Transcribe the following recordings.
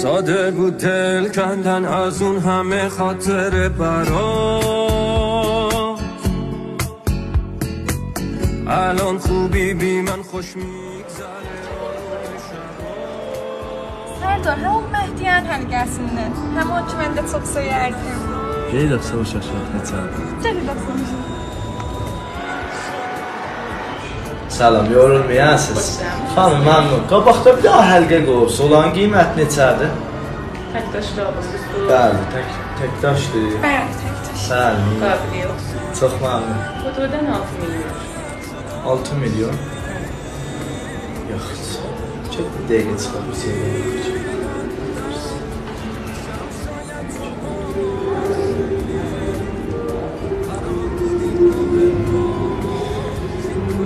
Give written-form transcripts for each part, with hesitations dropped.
ساده بود دل کندن از اون همه خاطر برات. الان خوبی بی من خوش میگذره. Serdar, همون مهدیان hani gelsinler. Hem o ki ben de çok severdim. Gelir savaş aşağı geçer. Gel bakalım. Salam, yorulmayasınız. Xanım, məmnun. Qabaqda bir daha həlqə qoyub, solanın qiyməti neçədir? Təkdaşlı ablasız. Bəli, təkdaşdır. Bəli, təkdaş. Bəli. Qabiliyyət. Çox məmnun. Fotodan 6 milyon. 6 milyon? Yaxşı. Çok bir dəqiqə çıxar bir şey.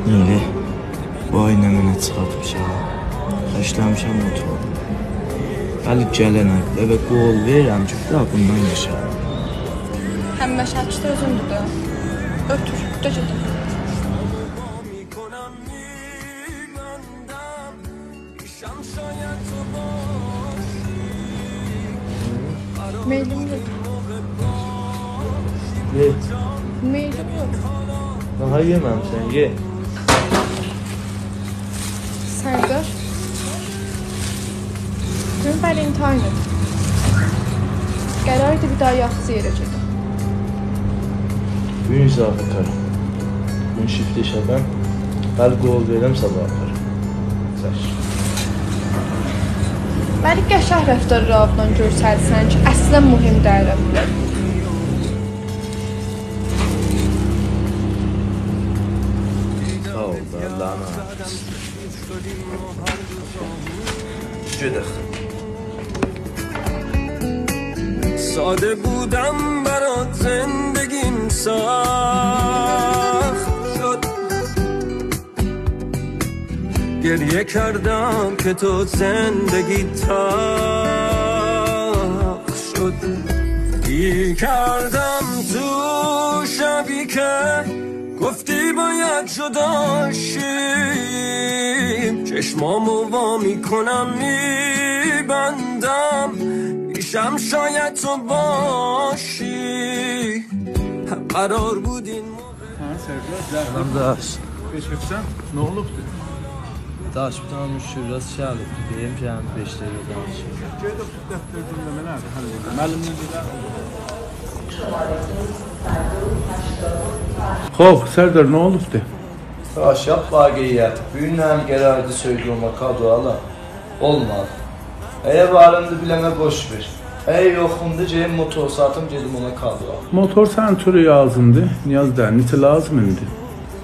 Neyli? Bu ay nə mənə çıxartmışam. Xəşləmişəm oturmadım. Gəlib gələnə evə qol verirəm ki, daha bundan yaşarım. Həm məşəkçi özündür də. Ötür, döcədir. Meylim yok. Ye. Meylim yok. Daha yeməm sən, ye. Serdar. Dün Valentine. Qərardı bir daha yaxşı yerə gedim. Gün izafə atarım. Gün shift işədən. Bəli qol verirəm, sabah aparım. Səş. Bəli qəşəng rəftarı ablan görsəlsən ki, əslən mühüm deyil. Sağ ol da, Allah'ın ağabeysi. Gedək. ساده بودم برات زندگیم سخت شد. گریه کردم که تو زندگی تلخ شد. گیر کردم تو شبی که گفتی باید جداشیم. چشمامو وا میکنم میبندم پیشم شاید تو باشی. قرار بود این Salam daş. Beşiktaş'tan ne olubdu? Daş bir tane müşürrəz şəhəlibdir. Deyim ki, həm 5 dəqiqə danışım. Türkiye'de bu dəftər cümləmələrdir, həll edir. Müəllimlikdə. Xoş, Sərdar, nə olubdu? Daş, yap vaqiyyət. Bugünlə qərardı söylüyümə kadroala. Olmadı. Əgər varımdı biləmə boş ver. Əgər yoxumdu, gəlin motor satım, gedim ona kadroala. Motor sənin türü yazımdı. Niyaz da, neçə lazım indi?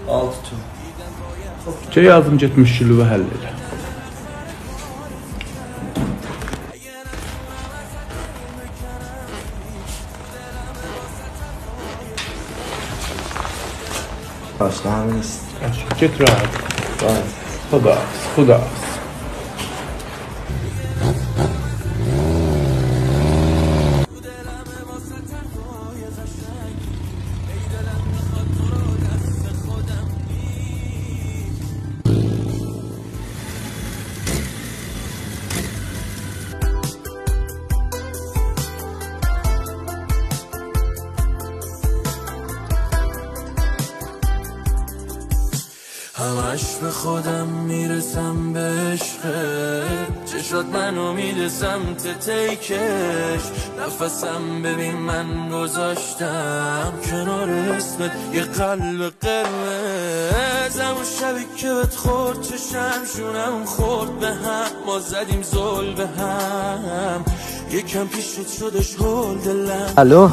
6 tüm. Şey yazım getmiş kilova həll elə. Daşla həmin ist. Get rahat. Xuda. همش به خودم میرسم به عشقت. چشات منو میده سمت تیکش. نفسم ببین من گذاشتم کنار اسمت یه قلب قرمز. همون شبی که بهت خورد چشم شونم خورد به هم. ما زدیم زل به هم. یکم پیشت شدش هول دلم. Alo.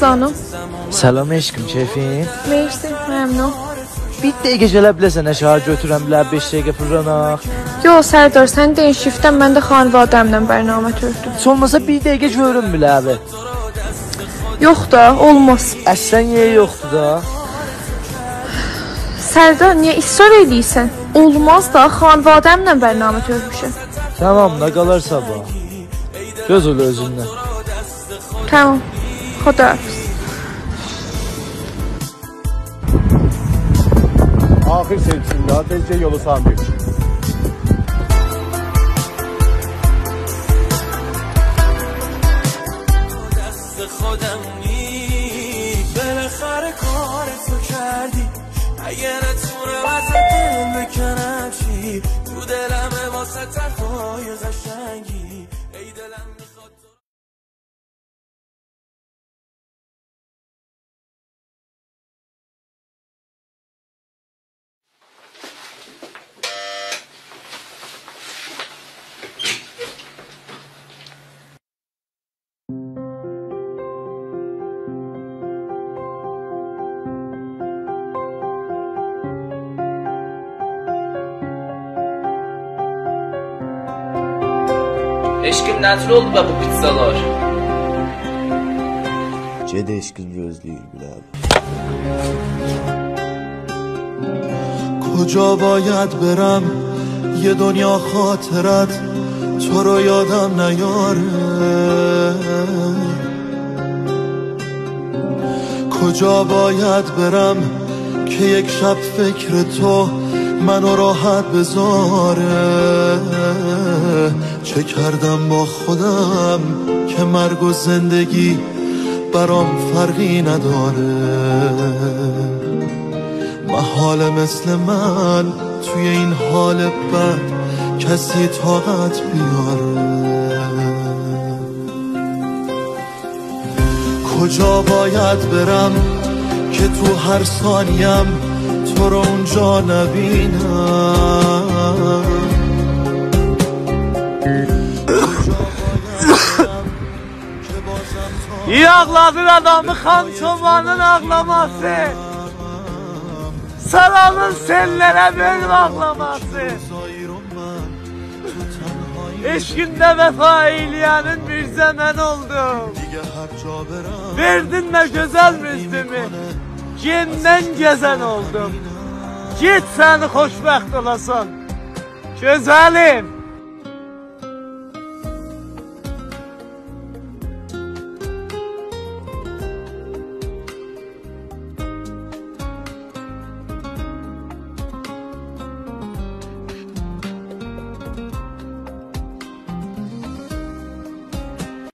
Canım. Salam eşkim, keyfin? Mersi, məmnun. Bir dəqiqə gələ biləsən, əşağı götürəm bilər, 5 dəqiqə fırlanaq. Yo, Serdar, sən deyin şiftdən, mən də xanvadəmlə bərnamə tördüm. Heç olmasa bir dəqiqə görün bilər abi. Yox da, olmaz. Əslən yeri yoxdur da. Serdar, niyə israr eləyirsən? Olmaz da, xanvadəmlə bərnamə törmüşəm. Tamam, nə qalar sabah. Göz ol özündən. Tamam, xudahafiz. Ahir sevgisinde tezce yolu sağ bir. آدمی بالاخره کار تو کردی اگه نتونم ازت دل بکنم چی تو دلمه واسه طرفای قشنگی ای دلم میخواد Eşkim nədir oldu be bu pizzalar? Ced eşkin gözləyir bilal. کجا باید برم یه دنیا خاطرت تو رو یادم نیاره کجا باید برم که یک شب فکر تو منو راحت بذاره چه کردم با خودم که مرگ و زندگی برام فرقی نداره محاله مثل من توی این حال بد کسی طاقت بیاره کجا باید برم که تو هر ثانیم تو رو اونجا نبینم Yağladır adamı kan çobanın ağlaması Salamın sellere benim ağlaması Eşkinde vefa eyleyenin bir zaman oldum Verdin de güzel müzdümü Cinden gezen oldum Git seni hoşbəxt olasan Güzelim